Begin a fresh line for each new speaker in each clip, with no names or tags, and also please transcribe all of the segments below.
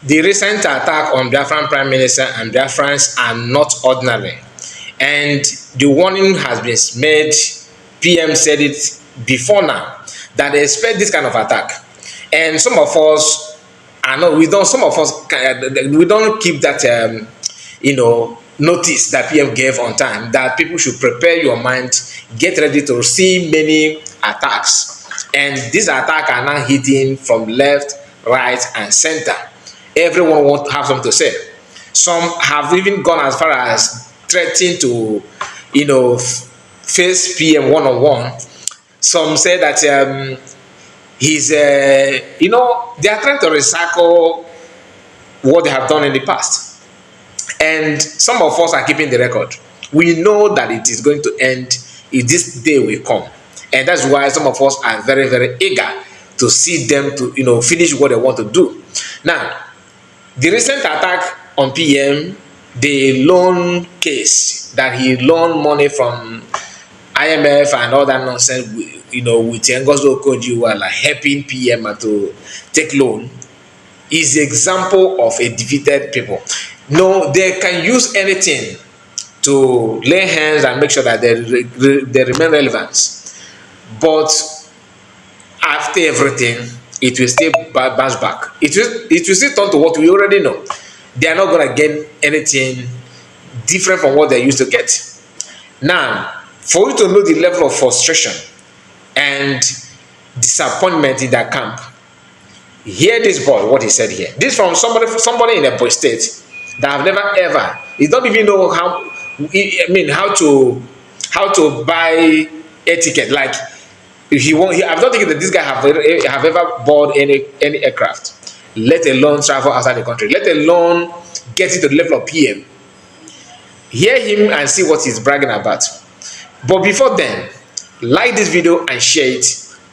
The recent attack on Biafran Prime Minister and Biafrans are not ordinary. And the warning has been made. PM said it before now that they expect this kind of attack. And some of us are not, we don't, some of us, we don't keep that, notice that PM gave on time, that people should prepare your mind, get ready to receive many attacks. And these attacks are now hitting from left, right, and center. Everyone wants to have something to say. Some have even gone as far as threatening to, face PM one-on-one. Some say that he's, they are trying to recycle what they have done in the past. And some of us are keeping the record. We know that it is going to end if this day will come. And that's why some of us are very, very eager to see them to, finish what they want to do. Now, the recent attack on PM, the loan case that he loaned money from IMF and all that nonsense, with Ngozi Okonjo-Iweala like helping PM to take loan, is the example of a defeated people. No, they can use anything to lay hands and make sure that they remain relevant. But after everything, it will still bounce back. It will still turn to what we already know. They are not going to get anything different from what they used to get. Now, for you to know the level of frustration and disappointment in that camp, hear this boy, what he said here. This from somebody in a boy state that have never ever, he don't even know how to buy a ticket. Like, if he won't, I don't think that this guy have ever bought any aircraft, let alone travel outside the country, let alone get into the level of PM. Hear him and see what he's bragging about. But before then, like this video and share it.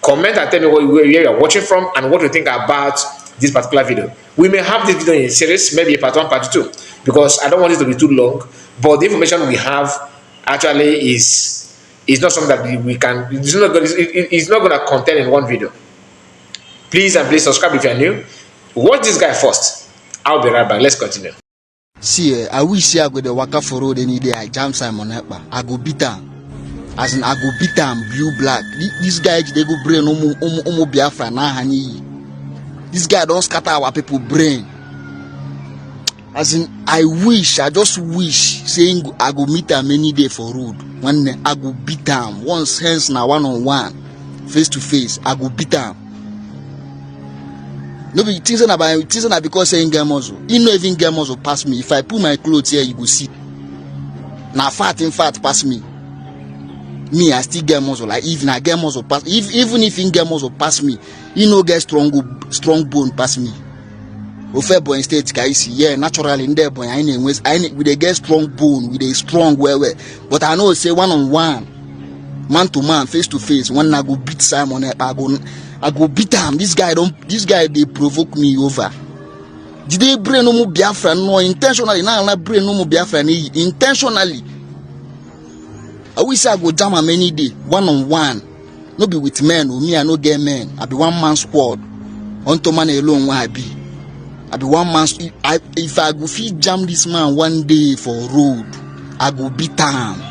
Comment and tell me where you're watching from and what you think about this particular video. We may have this video in series, maybe part 1, part 2, because I don't want it to be too long. But the information we have actually is not something that we can. It's not going to contain in one video. Please and please subscribe if you're new. Watch this guy first. I'll be right back. Let's continue.
See, I wish I go the waka for road any day. I jam Simon Ekpa. I go beat him. As in, I go beat him blue black. This guy, they go brain omo Biafra na hani. This guy don't scatter our people brain. As in, I just wish saying I go meet him any day for road. When I go beat him once, hence now one-on-one, face to face, I go beat him. No be teasing about because saying game muscle. You know even game muscle pass me. If I put my clothes here, you go see. Now fat pass me. Me, I still get muscle. Like even I get muscle pass. Even if in get muscle pass me, you know get strong bone pass me. Ofe boy state can see, yeah, naturally in there boy. I need with they get strong bone, with a strong well. But I know say one-on-one, man to man, face to face. When I go beat Simon, I go beat him. This guy they provoke me over. Did they bring no more Biafra? No, intentionally. Now I bring no more Biafra. Intentionally. I wish I go jam him any day, one-on-one. No be with men, or me I no get men. I be one man squad. Onto man alone where I be. I be one man. If I go fit jam this man one day for road, I go beat him.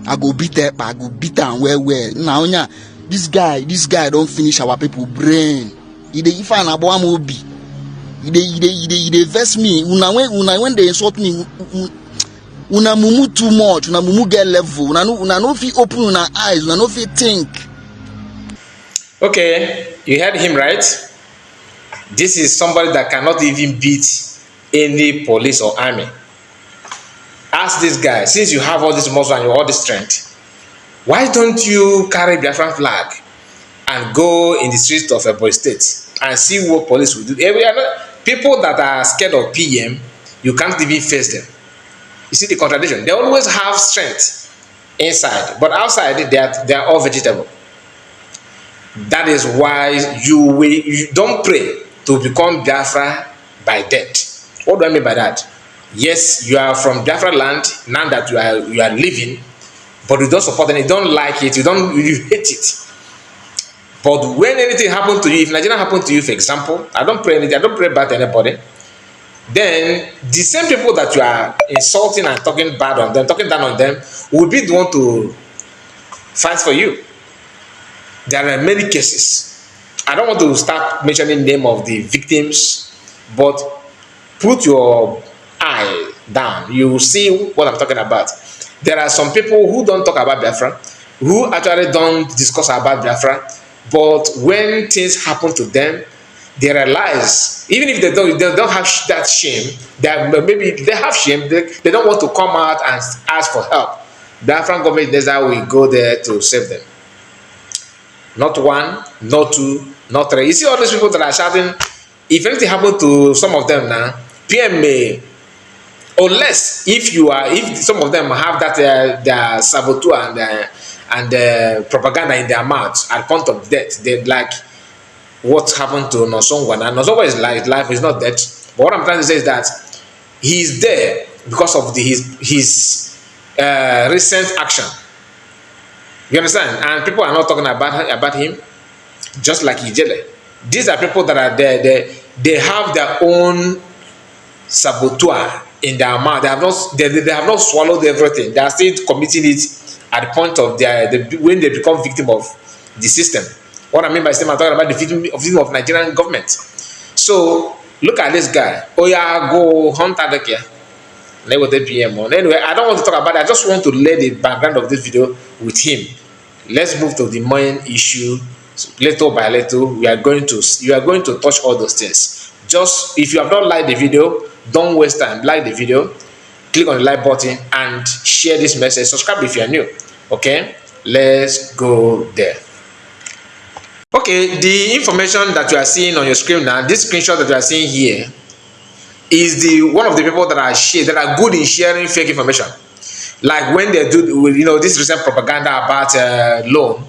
I go beat Ekpa. I go beat him well. Now, this guy don't finish our people brain. If I na boy mobi, they vex me. When they insult me, una mumu too much. Una mumu get level. Una no fit open una eyes. Una no fit think.
Okay, you heard him right. This is somebody that cannot even beat any police or army. Ask this guy, since you have all this muscle and all this strength, why don't you carry Biafran flag and go in the streets of Ekpa State and see what police will do? People that are scared of PM, you can't even face them. You see the contradiction. They always have strength inside, but outside they are all vegetable. That is why you don't pray to become Biafra by death. What do I mean by that? Yes, you are from Biafra land now that you are living, but you don't support it, you don't like it, you hate it. But when anything happened to you, if Nigeria happened to you, for example, I don't pray anything, I don't pray bad to anybody. Then the same people that you are insulting and talking bad on them, talking down on them, will be the one to fight for you. There are many cases. I don't want to start mentioning the name of the victims, but put your eye down. You will see what I'm talking about. There are some people who don't talk about Biafra, who actually don't discuss about Biafra, but when things happen to them, they realize, even if they don't have that shame, that maybe they have shame, they don't want to come out and ask for help. The Biafran government is how we go there to save them. Not one, not two, not three. You see all these people that are shouting, if anything happened to some of them now, PM may, unless if some of them have that their saboteur and propaganda in their mouths at point of death, they like what happened to Nosongwa. Now Nosongwa is life is not death. But what I'm trying to say is that he's there because of his recent action. You understand? And people are not talking about him, just like Ijele. These are people that are there. They have their own saboteur in their mouth. They have not swallowed everything. They are still committing it at the point of when they become victim of the system. What I mean by system, I'm talking about the victim of Nigerian government. So look at this guy. Oh yeah, go hunt Adeke. Anyway, I don't want to talk about it. I just want to lay the background of this video with him. Let's move to the main issue. So little by little, you are going to touch all those things. Just if you have not liked the video, don't waste time. Like the video, click on the like button and share this message. Subscribe if you are new. Okay, let's go there. Okay, the information that you are seeing on your screen now, this screenshot that you are seeing here, is one of the people that are good in sharing fake information. Like when they do, this recent propaganda about loan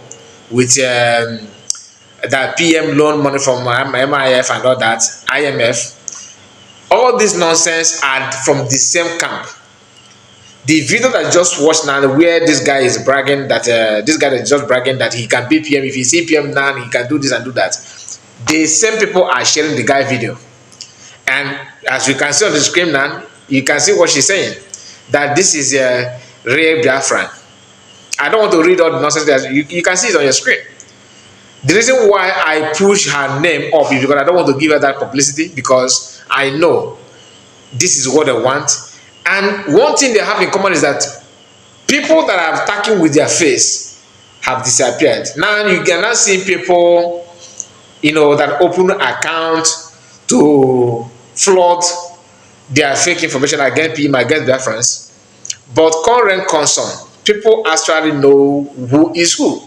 with that PM loan money from MIF and all that, IMF. All this nonsense are from the same camp. The video that I just watched now, where this guy is bragging that he can be PM. If he see PM now, he can do this and do that. The same people are sharing the guy video. And as you can see on the screen now, you can see what she's saying. That this is a real Biafran. I don't want to read all the nonsense that you can see it on your screen. The reason why I push her name up is because I don't want to give her that publicity, because I know this is what they want. And one thing they have in common is that people that are attacking with their face have disappeared. Now you cannot see people, that open accounts to flood their fake information against people, against their friends. But current concern, people actually know who is who.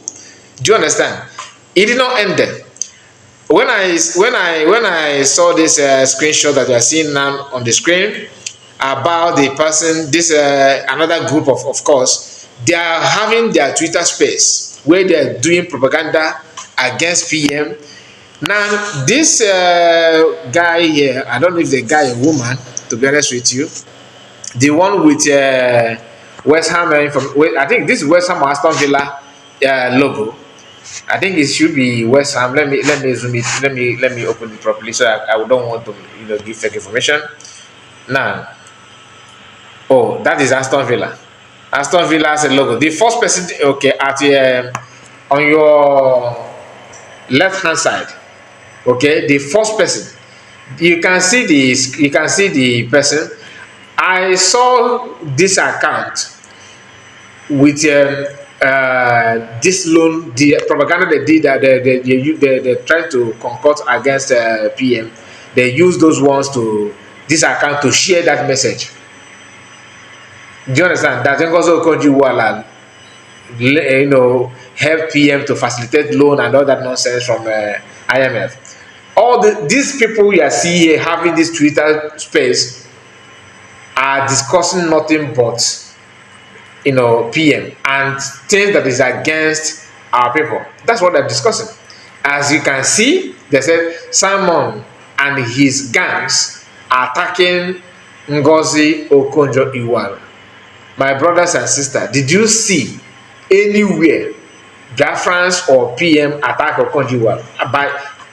Do you understand? It did not end there. When I saw this screenshot that you are seeing now on the screen about the person, this another group of course, they are having their Twitter space where they are doing propaganda against PM. Now this guy here, I don't know if the guy is a woman, to be honest with you, the one with West Ham I think this is West Ham or Aston Villa logo. I think it should be West Ham. Let me zoom it. Let me open it properly, so I don't want to give fake information. Now, oh, that is Aston Villa. Aston Villa has a logo. The first person, okay, at on your left hand side, okay, the first person, you can see the person. I saw this account with this loan, the propaganda they did, that they tried to concoct against PM. They use those ones to this account to share that message. Do you understand? That also Konji help PM to facilitate loan and all that nonsense from IMF. All these people you are seeing here having this Twitter space are discussing nothing but PM and things that is against our people. That's what they're discussing. As you can see, they said Simon and his gangs are attacking Ngozi Okonjo-Iweala. My brothers and sisters, did you see anywhere Biafrans or PM attack Okonjo-Iweala by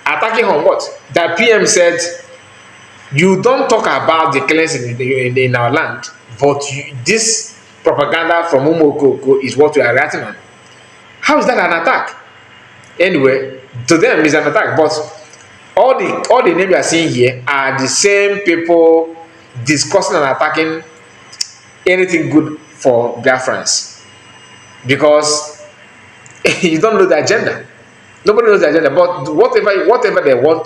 attacking on what? That PM said, you don't talk about the killings in our land, but this propaganda from Umokoko is what we are writing on. How is that an attack? Anyway, to them it's an attack, but all the names you are seeing here are the same people discussing and attacking anything good for Biafrans, because you don't know the agenda. Nobody knows the agenda, but whatever they want,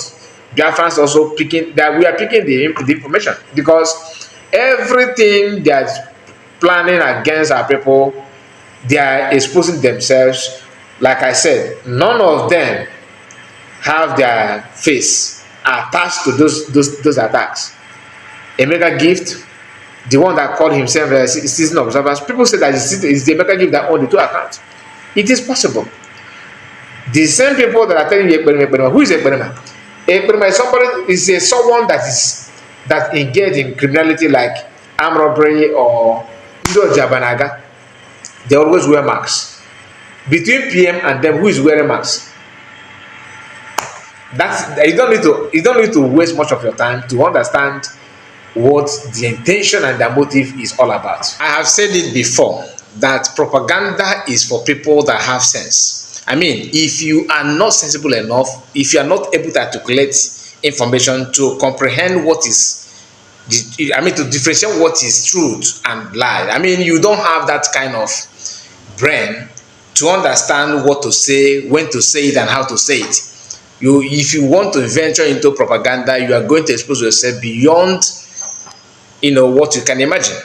Biafrans also picking that we are picking the information, because everything they are planning against our people, they are exposing themselves. Like I said, none of them have their face attached to those attacks. Emeka Gift, the one that called himself a citizen observer, people say that it's the Emeka Gift that owned the two accounts. It is possible. The same people that are telling you Ekpa, who is Ekpa? Ekpa is somebody, is someone that engaged in criminality like armed robbery or Ndo Jabanaga. They always wear masks. Between PM and them, who is wearing masks? You don't need to waste much of your time to understand what the intention and the motive is all about. I have said it before that propaganda is for people that have sense. I mean, if you are not sensible enough, if you are not able to articulate information to comprehend what is, to differentiate what is truth and lie. I mean, you don't have that kind of brain to understand what to say, when to say it, and how to say it. If you want to venture into propaganda, you are going to expose yourself beyond, what you can imagine.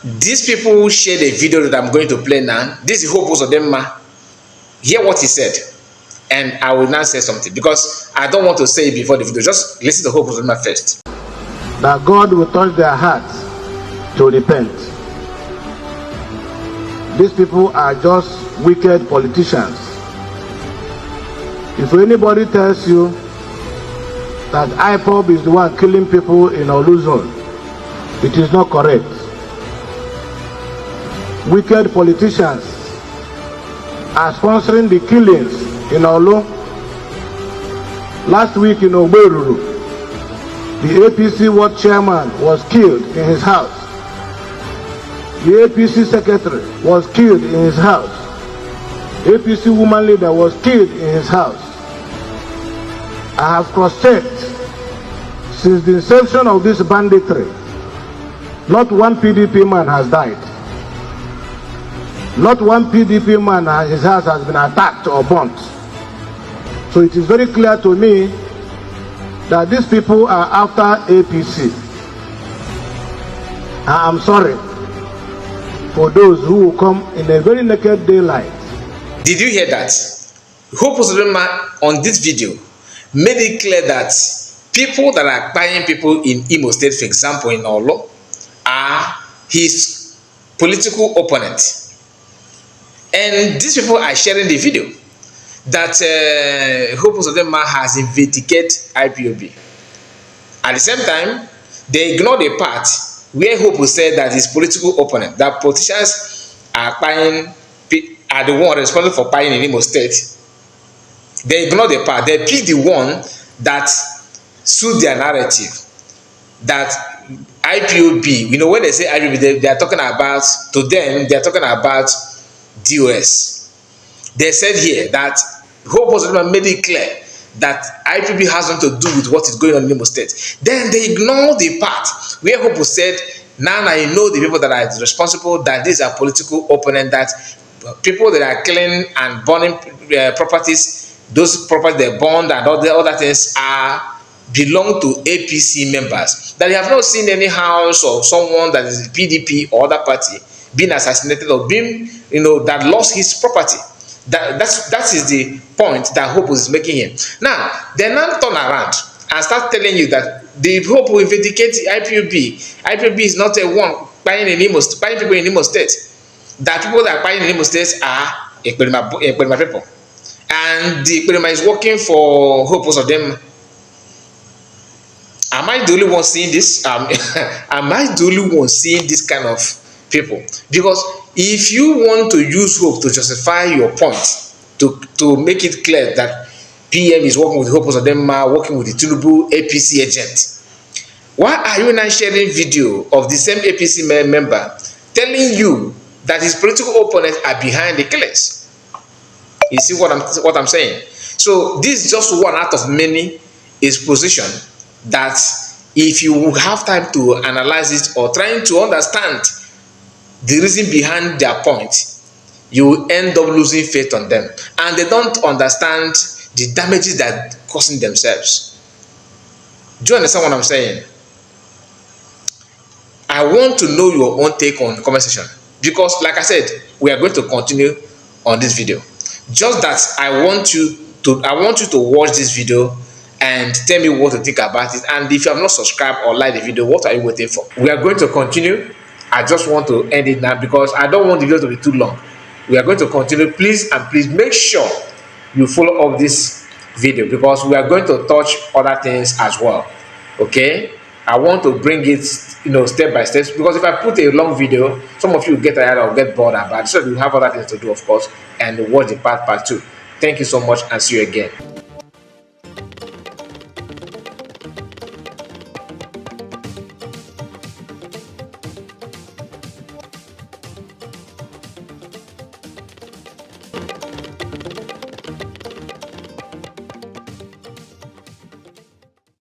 These people shared a video that I'm going to play now. This is Uzodinma. Hear what he said, and I will now say something, because I don't want to say it before the video. Just listen to Uzodinma first.
That God will touch their hearts to repent. These people are just wicked politicians. If anybody tells you that IPOB is the one killing people in Oluzon, it is not correct. Wicked politicians are sponsoring the killings in Olu. Last week in Oberuru, the APC ward chairman was killed in his house. The APC secretary was killed in his house. APC woman leader was killed in his house. I have cross-checked. Since the inception of this banditry, not one PDP man has died. Not one PDP man, his house has been attacked or burnt. So it is very clear to me that these people are after APC. I am sorry for those who will come in a very naked daylight.
Did you hear that? Uzodinma on this video made it clear that people that are buying people in Imo State, for example, in Olo, are his political opponents. And these people are sharing the video that Uzodinma has vindicated IPOB. At the same time, they ignore the part where Hope said that his political opponent, that politicians are the one responsible for buying in Imo State. They ignore the part. They pick the one that suit their narrative. That IPOB, when they say IPOB, they are talking about, to them, they are talking about DOS. They said here that Hope Uzodinma made it clear that IPOB has nothing to do with what is going on in Imo State. Then they ignore the part where Hope said, now I know the people that are responsible, that these are political opponents, that people that are killing and burning properties, those properties they burned and all the other things belong to APC members. That they have not seen any house or someone that is PDP or other party being assassinated or being, that lost his property. That is the point that Hope is making here. Now, they now turn around and start telling you that the Hope will vindicate IPOB. IPOB is not a one buying people in Imo State. That people that are buying in Imo State are Ekpa people. And the Ekpa is working for Hope Uzodinma. Am I the only one seeing this? Am I the only one seeing this kind of people? Because if you want to use hope to justify your point, to make it clear that PM is working with Hope Uzodinma, working with the Tinubu APC agent, why are you now sharing video of the same APC member telling you that his political opponents are behind the killings? You see what I'm saying? So this is just one out of many exposition that if you have time to analyze it or trying to understand the reason behind their point, you end up losing faith on them, and they don't understand the damages that causing themselves. Do you understand what I'm saying? I want to know your own take on the conversation, because like I said, we are going to continue on this video. Just that I want you to watch this video and tell me what to think about it. And if you have not subscribed or liked the video, what are you waiting for? We are going to continue. I just want to end it now because I don't want the video to be too long. We are going to continue. Please and please make sure you follow up this video, because we are going to touch other things as well. Okay, I want to bring it, step by step, because if I put a long video, some of you get tired or get bored about it. So you have other things to do, of course, and watch the part 2. Thank you so much, and see you again.